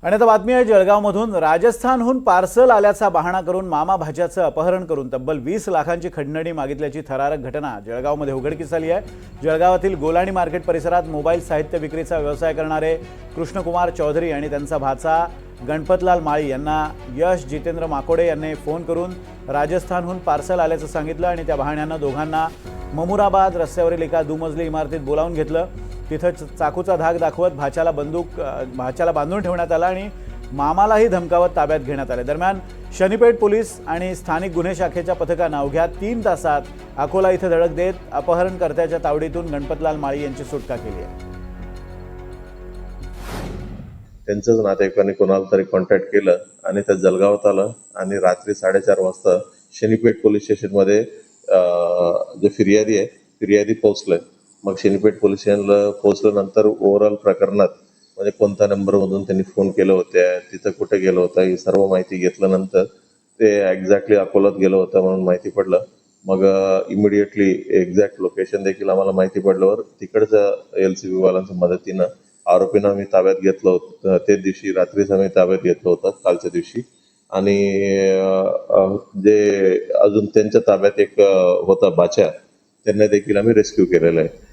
आणि आता बातमी आहे जळगावमधून. राजस्थानहून पार्सल आल्याचा बहाणा करून मामा भाच्याचं अपहरण करून तब्बल 20 लाखांची खंडणी मागितल्याची थरारक घटना जळगावमध्ये उघडकीस आली आहे. जळगावातील गोलाणी मार्केट परिसरात मोबाईल साहित्य विक्रीचा व्यवसाय करणारे कृष्णकुमार चौधरी आणि त्यांचा भाचा गणपतलाल माळी यांना यश जितेंद्र माकोडे यांनी फोन करून राजस्थानहून पार्सल आल्याचं सांगितलं आणि त्या बहाण्यानं दोघांना ममुराबाद रस्त्यावरील एका दुमजली इमारतीत बोलावून घेतलं. तिथं चाकूचा धाक दाखवत भाच्याला बांधून ठेवण्यात आला आणि मामालाही धमकावत ताब्यात घेण्यात आले. दरम्यान शनीपेठ पोलीस आणि स्थानिक गुन्हे शाखेच्या पथकानं अवघ्या 3 तासात अकोला इथं धडक देत अपहरणकर्त्याच्या तावडीतून गणपतलाल माळी यांची सुटका केली आहे. त्यांच्याच नातेवाईकांनी कोणाला तरी कॉन्टॅक्ट केलं आणि त्या जळगावात आलं आणि रात्री 4:30 वाजता शनीपेठ पोलीस स्टेशनमध्ये जे फिर्यादी पोहोचले. मग शनीपेठ पोलीस स्टेशनला पोहोचल्यानंतर ओव्हरऑल प्रकरणात म्हणजे कोणत्या नंबरमधून त्यांनी फोन केलं होत्या, तिथं कुठे गेलं होतं, ही सर्व माहिती घेतल्यानंतर ते एक्झॅक्टली अकोल्यात गेलं होतं म्हणून माहिती पडलं. मग इमिडिएटली एक्झॅक्ट लोकेशन देखील आम्हाला माहिती पडल्यावर तिकडचं LCB वाल्यांच्या मदतीनं आरोपींना आम्ही ताब्यात घेतलं होतं. ते दिवशी रात्रीच आम्ही ताब्यात घेतलं होतं, कालच्या दिवशी. आणि जे अजून त्यांच्या ताब्यात एक होता बाच्या, त्यांना देखील आम्ही रेस्क्यू केलेलं आहे.